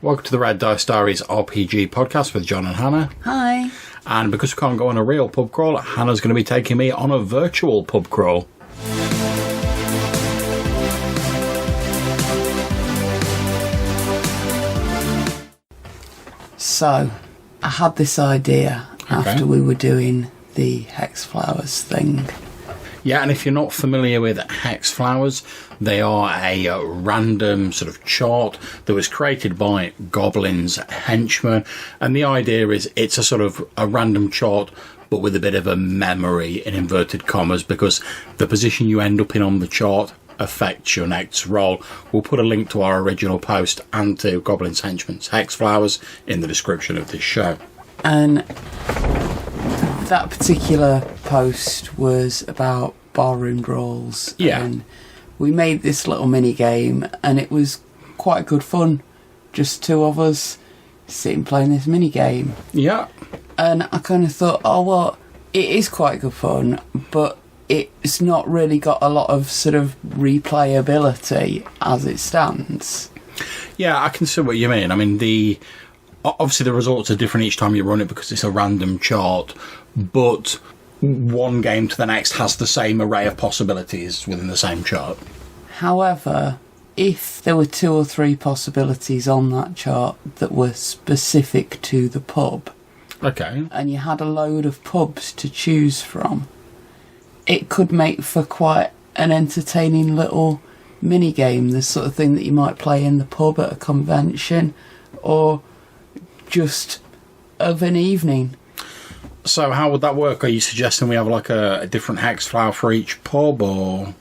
Welcome to the Red Dice Diaries RPG podcast with John and Hannah. Hi. And because we can't go on a real pub crawl, Hannah's going to be taking me on a virtual pub crawl. So, I had this idea after we were doing the Hex Flowers thing. Yeah, and if you're not familiar with Hex Flowers, they are a random sort of chart that was created by Goblin's henchmen. And the idea is it's a sort of a random chart, but with a bit of a memory in inverted commas, because the position you end up in on the chart affects your next roll. We'll put a link to our original post and to Goblin's henchmen's Hex Flowers in the description of this show. And that particular post was about barroom brawls. Yeah. And we made this little mini game, and it was quite good fun. Just two of us sitting playing this mini game. Yeah. And I kind of thought, oh, well, it is quite good fun, but it's not really got a lot of sort of replayability as it stands. Yeah, I can see what you mean. I mean, obviously the results are different each time you run it because it's a random chart, but one game to the next has the same array of possibilities within the same chart. However, if there were 2 or 3 possibilities on that chart that were specific to the pub, okay, and you had a load of pubs to choose from, it could make for quite an entertaining little mini game, the sort of thing that you might play in the pub at a convention, or just of an evening. So how would that work? Are you suggesting we have like a different hex flower for each pub, or?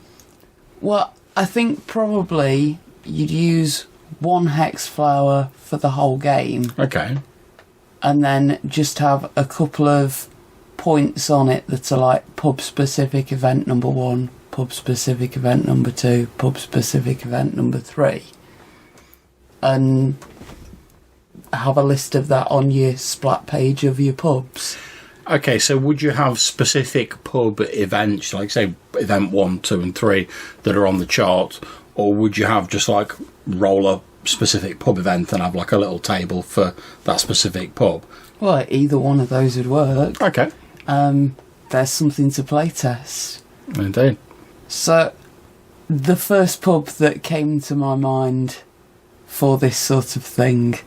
Well, I think probably you'd use one hex flower for the whole game. Okay. And then just have a couple of points on it that are like pub specific event number 1, pub specific event number 2, pub specific event number 3. And have a list of that on your splat page of your pubs. Okay, so would you have specific pub events, like say event 1, 2 and 3 that are on the chart, or would you have just like roll a specific pub event and have like a little table for that specific pub? Well, either one of those would work. Okay. There's something to play test. Indeed. So, the first pub that came to my mind for this sort of thing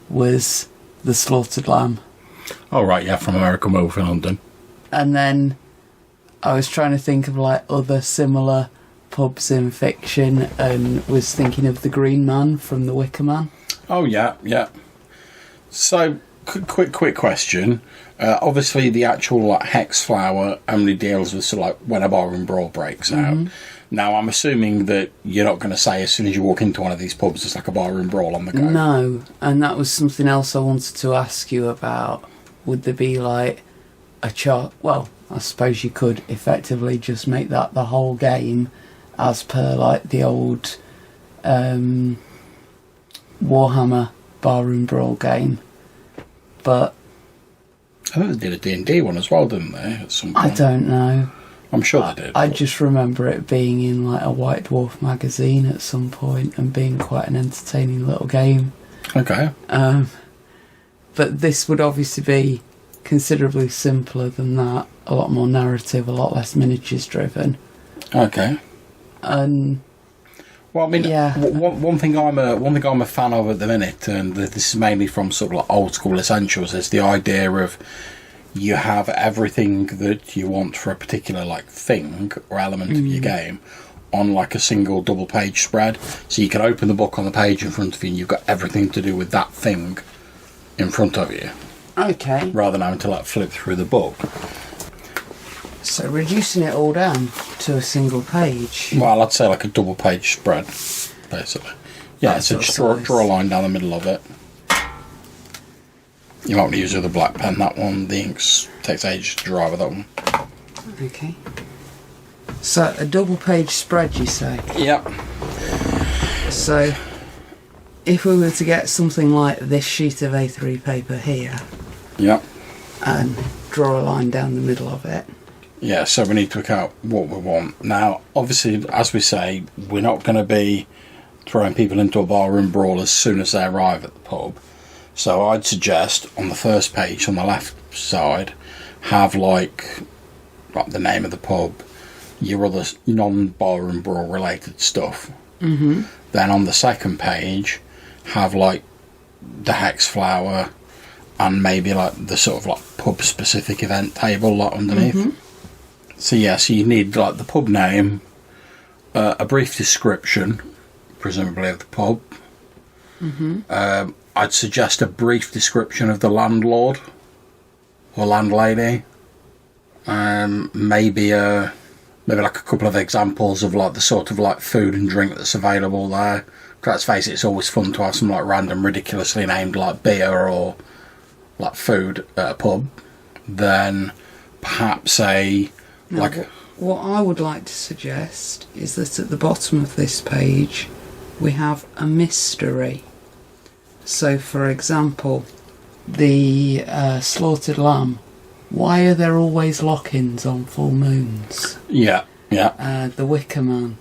was the Slaughtered Lamb. Oh, right, yeah, from American Werewolf in London. And then I was trying to think of like other similar pubs in fiction, and was thinking of the Green Man from The Wicker Man. Oh, yeah, yeah. So, quick question. Obviously, the actual like hex flower only deals with sort of like when a barroom brawl breaks out. Now, I'm assuming that you're not going to say as soon as you walk into one of these pubs, it's like a barroom brawl on the go. No, and that was something else I wanted to ask you about. Would there be like a chart? Well, I suppose you could effectively just make that the whole game as per like the old Warhammer barroom brawl game. But I think they did a D&D one as well, didn't they, at some point? I don't know. I'm sure they did. I just remember it being in like a White Dwarf magazine at some point and being quite an entertaining little game. Okay. But this would obviously be considerably simpler than that. A lot more narrative, a lot less miniatures driven. Okay. And well, I mean, yeah. one thing I'm a fan of at the minute, and this is mainly from sort of like old school essentials, is the idea of you have everything that you want for a particular like thing or element of your game on like a single double page spread. So you can open the book on the page in front of you and you've got everything to do with that thing in front of you. Okay. Rather than having to like flip through the book. So reducing it all down to a single page. Well, I'd say like a double page spread, basically. Yeah, so just draw a line down the middle of it. You might want to use the black pen, that one. The ink takes ages to dry with that one. Okay. So, a double page spread, you say? Yep. So, if we were to get something like this sheet of A3 paper here... Yep. And draw a line down the middle of it... Yeah, so we need to work out what we want. Now, obviously, as we say, we're not going to be throwing people into a barroom brawl as soon as they arrive at the pub. So I'd suggest on the first page on the left side have like the name of the pub, your other non-barroom brawl related stuff. Mm-hmm. Then on the second page have like the hex flower and maybe like the sort of like pub specific event table like underneath. Mm-hmm. So you need like the pub name, a brief description, presumably of the pub. Mm-hmm. I'd suggest a brief description of the landlord or landlady. Maybe like a couple of examples of like the sort of like food and drink that's available there. 'Cause let's face it, it's always fun to have some like random ridiculously named like beer or like food at a pub. Then perhaps What I would like to suggest is that at the bottom of this page we have a mystery. So, for example, the slaughtered lamb. Why are there always lock-ins on full moons? Yeah. The Wicker Man,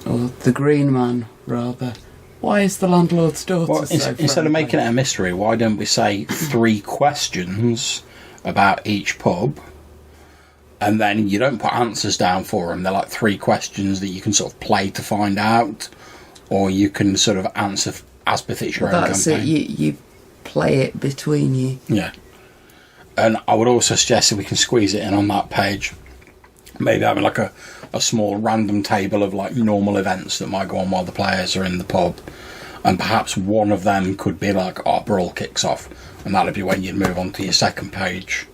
or the Green Man, rather. Why is the landlord's daughter instead of making it a mystery, why don't we say 3 questions about each pub, and then you don't put answers down for them. They're like 3 questions that you can sort of play to find out, or you can sort of answer as befits your own That's campaign. it. You play it between you. Yeah. And I would also suggest that we can squeeze it in on that page. Maybe having like a small random table of like normal events that might go on while the players are in the pub. And perhaps one of them could be like, brawl kicks off. And that'll be when you'd move on to your second page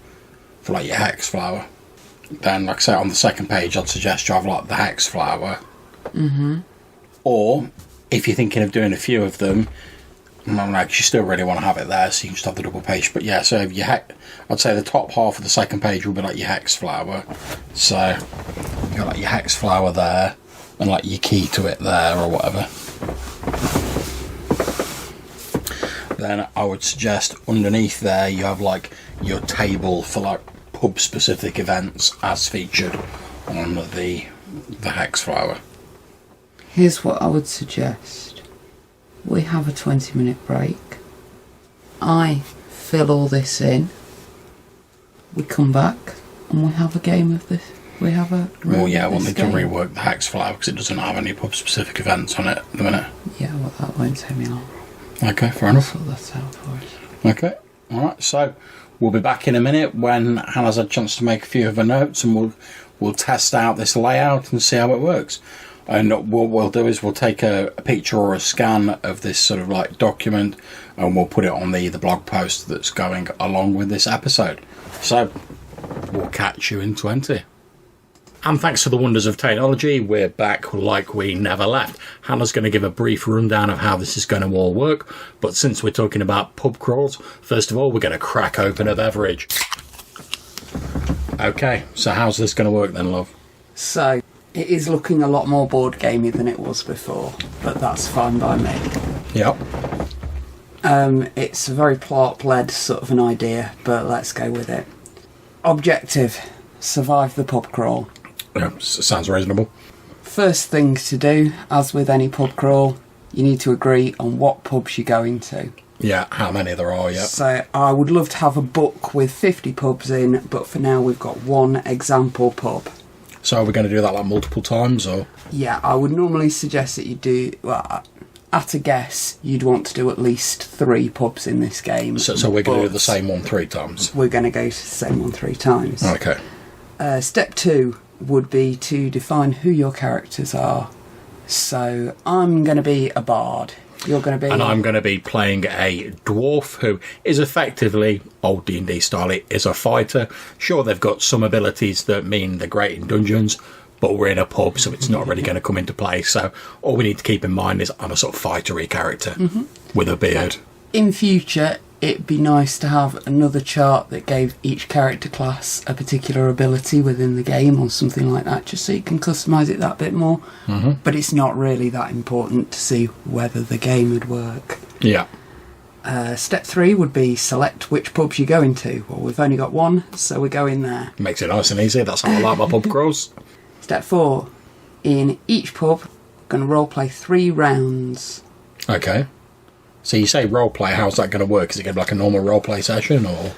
for like your hex flower. Then, like I say, on the second page, I'd suggest you have like the hex flower. Mm-hmm. Or, if you're thinking of doing a few of them, you still really want to have it there, so you can just have the double page. But yeah, so if I'd say the top half of the second page will be like your hex flower. So you got like your hex flower there, and like your key to it there, or whatever. Then I would suggest underneath there you have like your table for like pub specific events as featured on the hex flower. Here's what I would suggest. We have a 20-minute break. I fill all this in. We come back and we have a game of this. We have a. Well, yeah, we'll need to rework the hex flower because it doesn't have any pub specific events on it at the minute. Yeah, well, that won't take me long. Okay, fair enough. Sort that out for us. Okay, alright, so we'll be back in a minute when Hannah's had a chance to make a few of her notes, and we'll test out this layout and see how it works. And what we'll do is we'll take a picture or a scan of this sort of like document, and we'll put it on the blog post that's going along with this episode. So we'll catch you in 20. And thanks to the wonders of technology, we're back like we never left. Hannah's going to give a brief rundown of how this is going to all work, but since we're talking about pub crawls, first of all we're going to crack open a beverage. Okay, so how's this going to work then, love? So, it is looking a lot more board gamey than it was before, but that's fine by me. Yep. It's a very plot-led sort of an idea, but let's go with it. Objective: survive the pub crawl. Yeah, sounds reasonable. First thing to do, as with any pub crawl, you need to agree on what pubs you're going to. Yeah, how many there are, yeah. So I would love to have a book with 50 pubs in, but for now we've got one example pub. So are we going to do that like multiple times, or? Yeah, I would normally suggest that you do, well, at a guess, you'd want to do at least 3 pubs in this game. So we're going to do the same one 3 times? We're going to go to the same one 3 times. Okay. Step 2 would be to define who your characters are. So I'm going to be a bard. You're going to be... And I'm going to be playing a dwarf who is effectively, old D&D style, is a fighter. Sure, they've got some abilities that mean they're great in dungeons, but we're in a pub, so it's not really going to come into play. So all we need to keep in mind is I'm a sort of fightery character with a beard. In future, it'd be nice to have another chart that gave each character class a particular ability within the game or something like that, just so you can customise it that bit more. But it's not really that important to see whether the game would work. Yeah. Step 3 would be select which pubs you're going to. Well, we've only got one, so we're going there. Makes it nice and easy. That's how I like my pub crawls. Step 4. In each pub, Going to roleplay 3 rounds. Okay. So you say roleplay, how's that going to work? Is it going to be like a normal roleplay session, or...?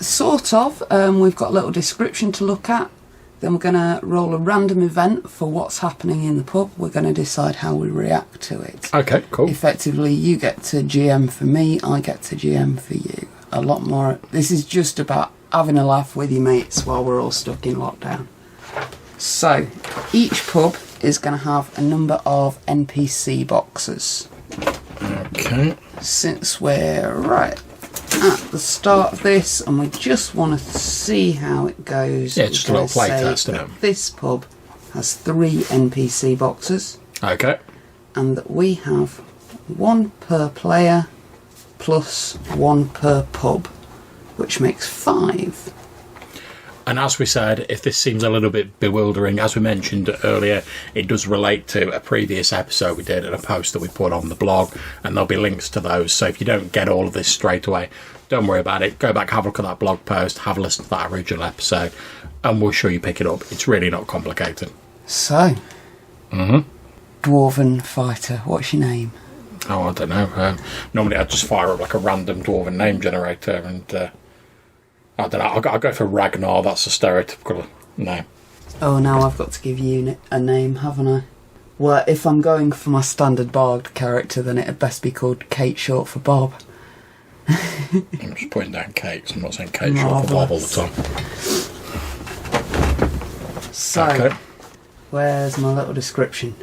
Sort of. We've got a little description to look at. Then we're going to roll a random event for what's happening in the pub. We're going to decide how we react to it. Okay, cool. Effectively, you get to GM for me, I get to GM for you. A lot more... This is just about having a laugh with your mates while we're all stuck in lockdown. So, each pub is going to have a number of NPC boxes. Okay. Since we're right at the start of this and we just want to see how it goes. Yeah, just a little play test, isn't it? This pub has 3 NPC boxes. Okay. And that we have 1 per player plus 1 per pub, which makes 5. And as we said, if this seems a little bit bewildering, as we mentioned earlier, it does relate to a previous episode we did and a post that we put on the blog, and there'll be links to those. So if you don't get all of this straight away, don't worry about it. Go back, have a look at that blog post, have a listen to that original episode, and we'll show you pick it up. It's really not complicated. So, Dwarven Fighter, what's your name? Oh, I don't know. Normally I'd just fire up like a random Dwarven name generator and... I don't know, I'll go for Ragnar, that's a stereotypical name. Oh, now I've got to give you a name, haven't I? Well, if I'm going for my standard bard character, then it'd best be called Kate, short for Bob. I'm just putting down Kate, so I'm not saying Kate short for Bob all the time. So, okay. Where's my little description?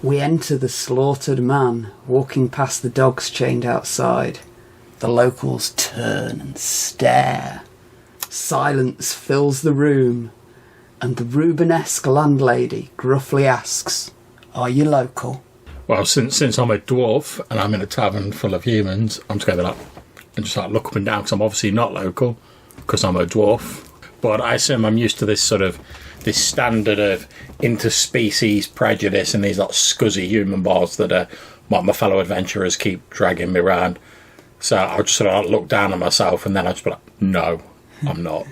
We enter the slaughtered man, walking past the dogs chained outside. The locals turn and stare. Silence fills the room, and the Rubenesque landlady gruffly asks, "Are you local?" Well, since I'm a dwarf and I'm in a tavern full of humans, I'm just going to be like, and just like look up and down because I'm obviously not local because I'm a dwarf. But I assume I'm used to this sort of this standard of interspecies prejudice and these like scuzzy human bars that my fellow adventurers keep dragging me around. So I'll just sort of like look down on myself and then I'll just be like, no. I'm not.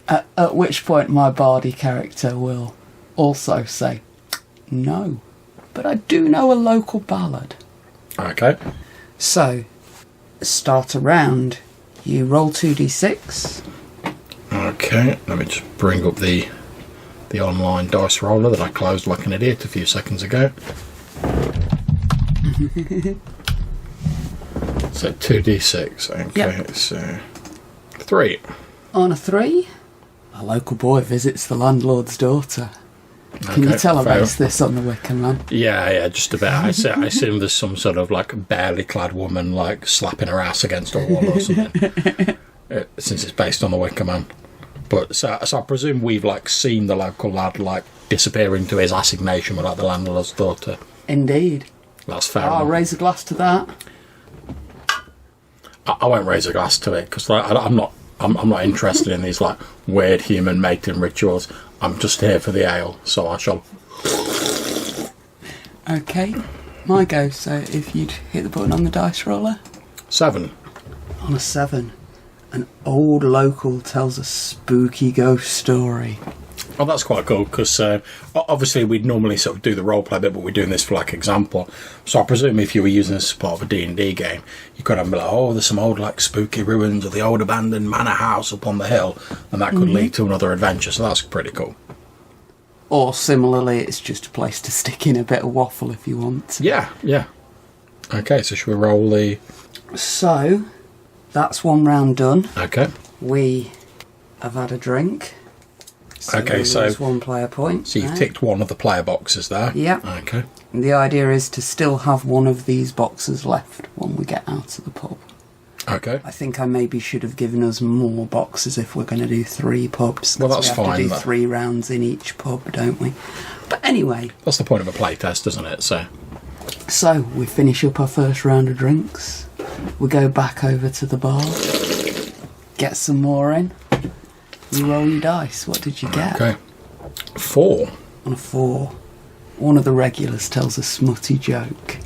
At which point my bardy character will also say, "No, but I do know a local ballad." Okay. So, start a round. You roll 2d6. Okay, let me just bring up the online dice roller that I closed like an idiot a few seconds ago. So 2d6. Okay, yep. So 3. On a 3, a local boy visits the landlord's daughter. Can you tell I based this on the Wickham man? Yeah, just a bit. I assume there's some sort of like barely clad woman like slapping her ass against a wall or something. Since it's based on the Wickham man. But so I presume we've like seen the local lad like disappear into his assignation with like the landlord's daughter. Indeed. That's fair. I'll raise a glass to that. I won't raise a glass to it because like, I'm not interested in these like weird human mating rituals. I'm just here for the ale, so I shall. Okay, my go. So if you'd hit the button on the dice roller. 7. On a 7, an old local tells a spooky ghost story. Oh, that's quite cool because obviously we'd normally sort of do the roleplay bit, but we're doing this for like example. So I presume if you were using this as part of a D&D game, you could have be like, oh, there's some old like spooky ruins of the old abandoned manor house up on the hill, and that could lead to another adventure. So that's pretty cool. Or similarly, it's just a place to stick in a bit of waffle if you want. Yeah. Okay, so should we roll the... So, that's 1 round done. Okay. We have had a drink. So okay, so... 1 player point. So you've ticked one of the player boxes there. Yep. Okay. And the idea is to still have one of these boxes left when we get out of the pub. Okay. I think I maybe should have given us more boxes if we're going to do 3 pubs. Well, that's we have fine. to do 3 rounds in each pub, don't we? But anyway. That's the point of a play test, isn't it? So, we finish up our first round of drinks. We go back over to the bar. Get some more in. You roll your dice. What did you get? Okay. 4. On a 4. One of the regulars tells a smutty joke.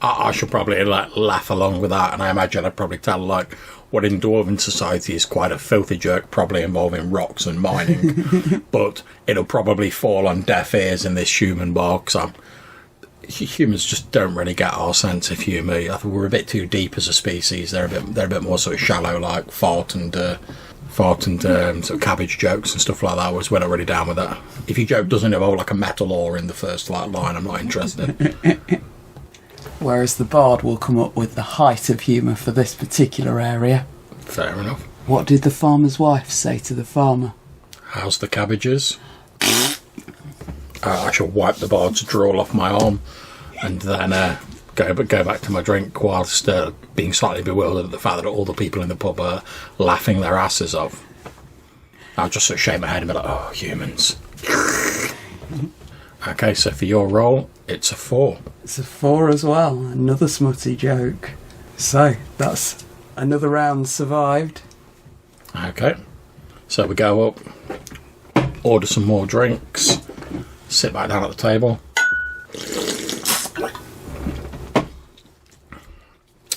I should probably like laugh along with that, and I imagine I'd probably tell like what in Dwarven society is quite a filthy joke, probably involving rocks and mining, but it'll probably fall on deaf ears in this human bar, because humans just don't really get our sense of humour. I think we're a bit too deep as a species. They're a bit more sort of shallow, like fart and sort of cabbage jokes and stuff like that. Whereas we're not really down with that. If your joke doesn't involve like a metal ore in the first like line, I'm not interested. Whereas the bard will come up with the height of humour for this particular area. Fair enough. What did the farmer's wife say to the farmer? How's the cabbages? I shall wipe the bard's drool off my arm, and then go back to my drink whilst being slightly bewildered at the fact that all the people in the pub are laughing their asses off. I'll just sort of shake my head and be like, oh, humans. Okay, so for your roll, it's a 4. It's a 4 as well. Another smutty joke. So, that's another round survived. Okay, so we go up, order some more drinks, sit back down at the table.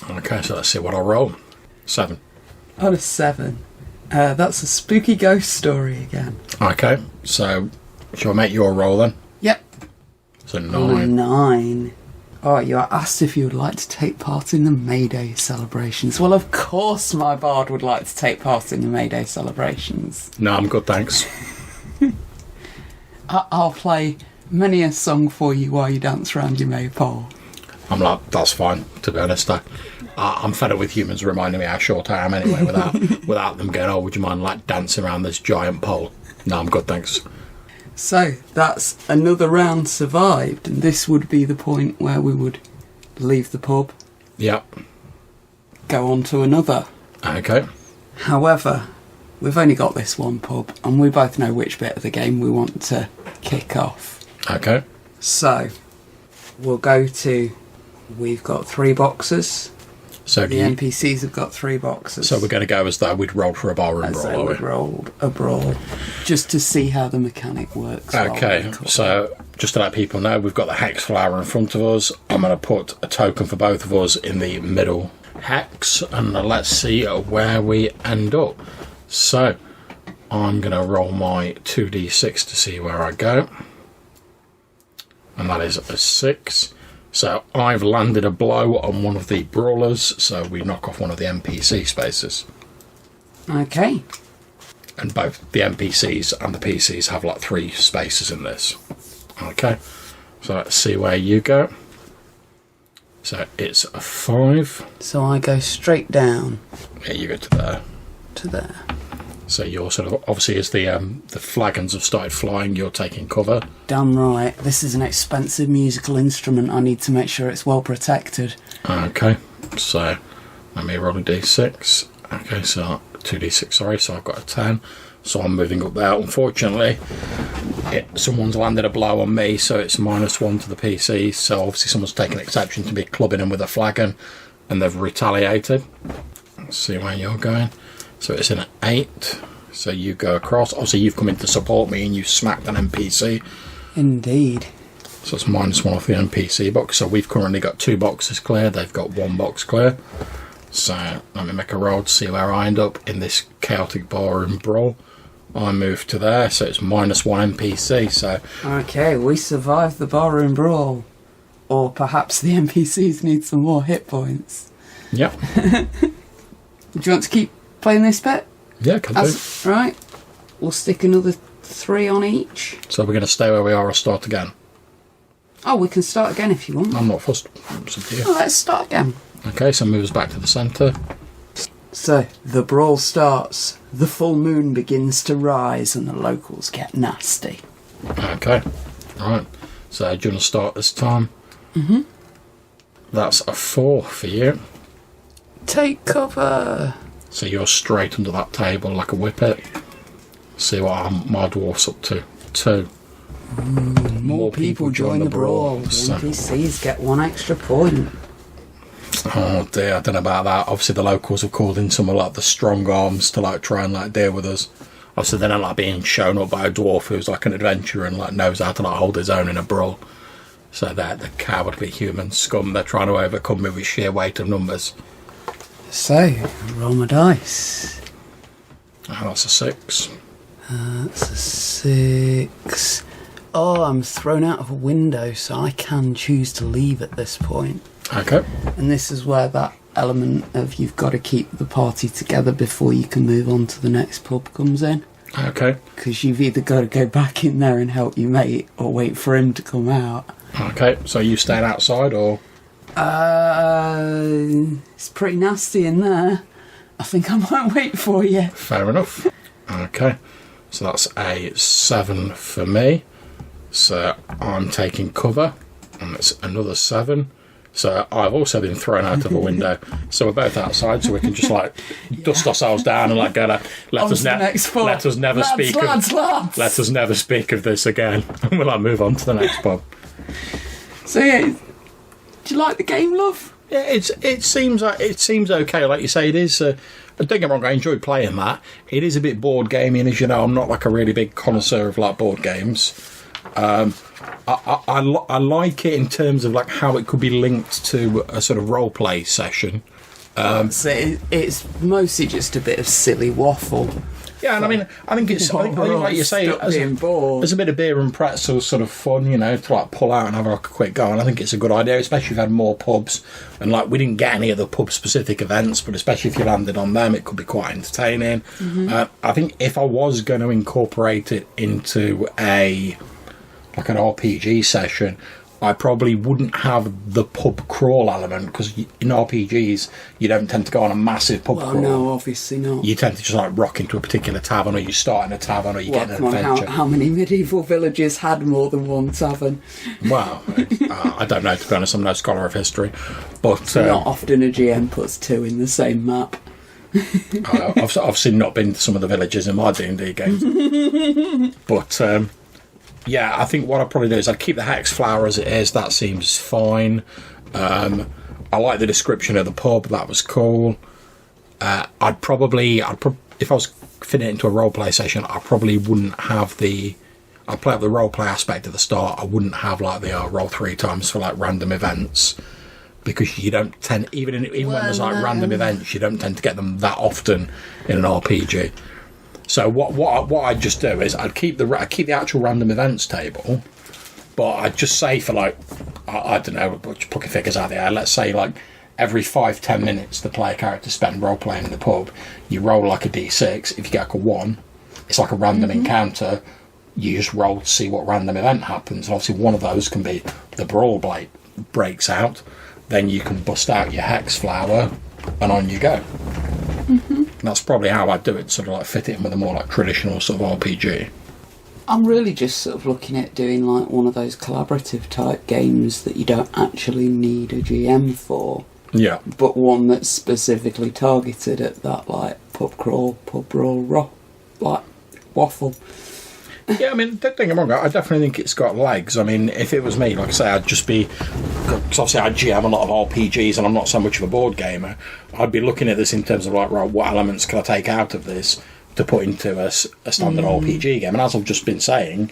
Okay, so let's see what I'll roll. 7. On a 7. That's a spooky ghost story again. Okay, so shall I make your roll then? Yep. So 9. On a 9. Oh, you are asked if you would like to take part in the May Day celebrations. Well, of course my bard would like to take part in the May Day celebrations. No, I'm good, thanks. I'll play many a song for you while you dance around your maypole. I'm like, that's fine, to be honest. I'm fed up with humans reminding me how short I am anyway, without them going, oh, would you mind like dancing around this giant pole? No, I'm good, thanks. So, that's another round survived, and this would be the point where we would leave the pub. Yep. Go on to another. Okay. However, we've only got this one pub, and we both know which bit of the game we want to kick off. Okay. So, we'll go to... We've got 3 boxes. So The NPCs have got 3 boxes. So we're going to go as though we'd rolled for a barroom as brawl, though we'd rolled a brawl. Just to see how the mechanic works. Okay, so just to let people know, we've got the hex flower in front of us. I'm going to put a token for both of us in the middle hex, and let's see where we end up. So, I'm going to roll my 2d6 to see where I go. And that is a 6. So I've landed a blow on one of the brawlers, so we knock off one of the NPC spaces. Okay. And both the NPCs and the PCs have like 3 spaces in this. Okay, so let's see where you go. So it's a 5. So I go straight down. Yeah, you go to there. To there. So you're sort of, obviously as the flagons have started flying, you're taking cover. Damn right. This is an expensive musical instrument. I need to make sure it's well protected. Okay, so let me roll a d6. Okay, so 2d6, sorry, so I've got a 10. So I'm moving up there. Unfortunately, someone's landed a blow on me, so it's -1 to the PC. So obviously someone's taken exception to me clubbing him with a flagon, and they've retaliated. Let's see where you're going. So it's an 8. So you go across. Obviously you've come in to support me and you smacked an NPC. Indeed. So it's -1 off the NPC box. So we've currently got 2 boxes clear. They've got 1 box clear. So let me make a roll to see where I end up in this chaotic barroom brawl. I move to there. So it's -1 NPC. So Okay, we survived the barroom brawl. Or perhaps the NPCs need some more hit points. yep. Do you want to keep playing this bit? Yeah, can do. Right. We'll stick another 3 on each. So we're going to stay where we are or start again? Oh, we can start again if you want. I'm not fussed. It's up to you. Oh, let's start again. Okay, so move us back to the centre. So, the brawl starts. The full moon begins to rise and the locals get nasty. Okay, right. So do you want to start this time? Mm-hmm. That's a 4 for you. Take cover. So you're straight under that table like a whippet. See what my dwarf's up to. 2. More people join the brawl. The So- NPCs get 1 extra point. Oh dear, I don't know about that. Obviously the locals have called in some of like the strong arms to like try and like deal with us. Obviously they don't like being shown up by a dwarf who's like an adventurer and like knows how to like hold his own in a brawl. So they're the cowardly human scum. They're trying to overcome me with sheer weight of numbers. So, roll my dice. Oh, that's a 6. That's a 6. Oh, I'm thrown out of a window, so I can choose to leave at this point. Okay. And this is where that element of you've got to keep the party together before you can move on to the next pub comes in. Okay. Because you've either got to go back in there and help your mate or wait for him to come out. Okay, so you staying outside or? It's pretty nasty in there. I think I might wait for you. Fair enough. Okay, so that's a 7 for me. So I'm taking cover, and it's another 7. So I've also been thrown out of a window. So we're both outside, so we can just like dust ourselves down and like go to let us never speak let us never speak of this again. And we'll like move on to the next pub. So yeah, do you like the game, love? Yeah, it seems okay. Like you say, it is. Don't get me wrong, I enjoy playing that. It is a bit board gamey, and as you know, I'm not like a really big connoisseur of like board games. I like it in terms of like how it could be linked to a sort of role play session. So it's mostly just a bit of silly waffle. Yeah, and I think it's I think like you say, as a bit of beer and pretzels, sort of fun, you know, to like pull out and have like a quick go. And I think it's a good idea, especially if you've had more pubs. And like we didn't get any of the pub specific events, but especially if you landed on them, it could be quite entertaining. Mm-hmm. I think if I was going to incorporate it into an RPG session, I probably wouldn't have the pub crawl element, because in RPGs you don't tend to go on a massive pub crawl. No, obviously not. You tend to just like rock into a particular tavern, or you start in a tavern, or you get an adventure. How many medieval villages had more than one tavern? Well, I don't know, to be honest. I'm no scholar of history, but not often a GM puts 2 in the same map. I've obviously not been to some of the villages in my D&D games, but. Yeah, I think what I'd probably do is I'd keep the hex flower as it is. That seems fine. I like the description of the pub. That was cool. If I was fitting it into a roleplay session, I probably wouldn't have I'd play up the roleplay aspect at the start. I wouldn't have like the roll 3 times for like random events, because you don't tend, even when there's like random events, you don't tend to get them that often in an RPG. So what I'd just do is I'd keep the actual random events table, but I'd just say for like I don't know, just plucking figures out there. Let's say like every 5-10 minutes the player character spend role playing in the pub. You roll like a d6. If you get like a 1, it's like a random encounter. You just roll to see what random event happens. And obviously one of those can be the brawl blade breaks out. Then you can bust out your hex flower, and on you go. Mm-hmm. That's probably how I'd do it, sort of like fit it in with a more like traditional sort of RPG. I'm really just sort of looking at doing like one of those collaborative type games that you don't actually need a GM for. Yeah. But one that's specifically targeted at that like pub crawl, pub brawl, like waffle. Yeah, I mean, don't get me wrong, I definitely think it's got legs. I mean, if it was me, like I say, I'd just be... Because obviously I GM a lot of RPGs and I'm not so much of a board gamer. I'd be looking at this in terms of like, right, what elements can I take out of this to put into a standard RPG game? And as I've just been saying,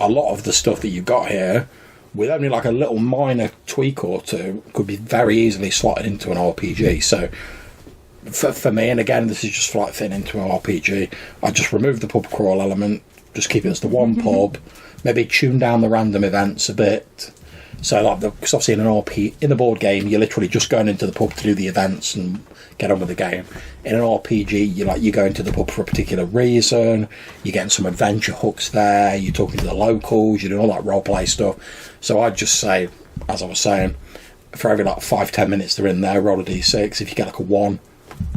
a lot of the stuff that you've got here, with only like a little minor tweak or two, could be very easily slotted into an RPG. So... For me, and again, this is just like fitting into an RPG, I just remove the pub crawl element, just keep it as the one pub, maybe tune down the random events a bit. So, like, because obviously in the board game, you're literally just going into the pub to do the events and get on with the game. In an RPG, you go into the pub for a particular reason. You're getting some adventure hooks there. You're talking to the locals. You're doing all that roleplay stuff. So I'd just say, as I was saying, for every like 5-10 minutes they're in there, roll a d6. If you get like a 1,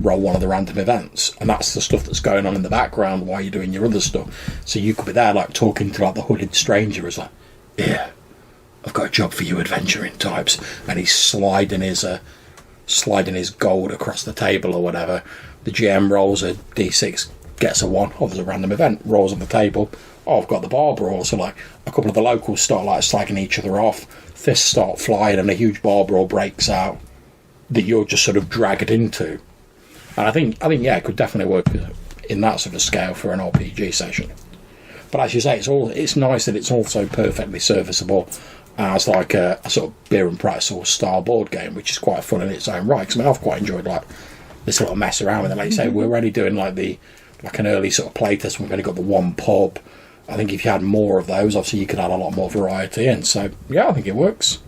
roll one of the random events, and that's the stuff that's going on in the background while you're doing your other stuff. So you could be there like talking to like the hooded stranger who's like, yeah, I've got a job for you adventuring types, and he's sliding his gold across the table or whatever. The GM rolls a d6, gets a 1, there's a random event, rolls on the table. I've got the bar brawl. So like a couple of the locals start like slagging each other off, fists start flying, and a huge bar brawl breaks out that you're just sort of dragged into. And I think yeah, it could definitely work in that sort of scale for an RPG session. But as you say, it's nice that it's also perfectly serviceable. as like a sort of beer and pretzel style board game, which is quite fun in its own right. 'Cause I mean, I've quite enjoyed like this little mess around with it. Like you say, we're already doing like an early sort of playtest. We've only got the one pub. I think if you had more of those, obviously you could add a lot more variety in. So yeah, I think it works.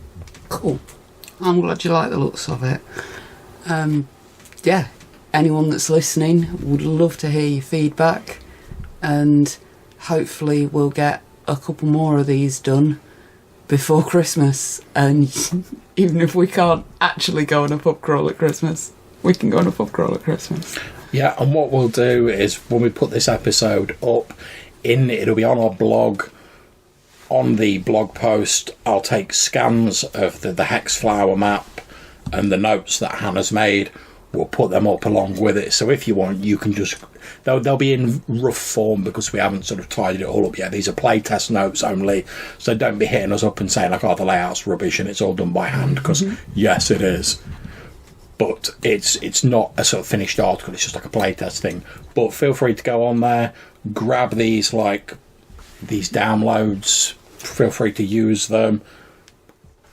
Cool. I'm glad you like the looks of it. Yeah, anyone that's listening would love to hear your feedback, and hopefully we'll get a couple more of these done before Christmas. And even if we can't actually go on a pub crawl at Christmas, we can go on a pub crawl at Christmas. Yeah, and what we'll do is when we put this episode up, it'll be on our blog. On the blog post, I'll take scans of the Hex Flower map and the notes that Hannah's made. We'll put them up along with it. So if you want, you can just... They'll be in rough form because we haven't sort of tidied it all up yet. These are playtest notes only. So don't be hitting us up and saying, like, oh, the layout's rubbish and it's all done by hand. Because, yes, it is. But it's not a sort of finished article. It's just like a playtest thing. But feel free to go on there. Grab these downloads. Feel free to use them.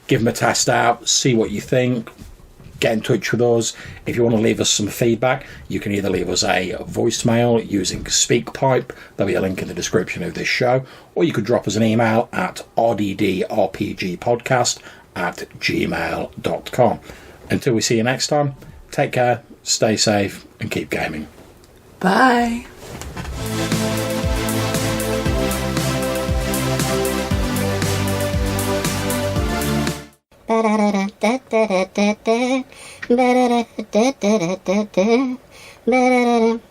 Give them a test out. See what you think. Get in touch with us. If you want to leave us some feedback, you can either leave us a voicemail using SpeakPipe. There'll be a link in the description of this show. Or you could drop us an email at rddrpgpodcast@gmail.com. Until we see you next time, take care, stay safe, and keep gaming. Bye. Ba-da-da-da-da-da-da-da. Ba-da-da-da-da-da-da-da. Ba-da-da-da.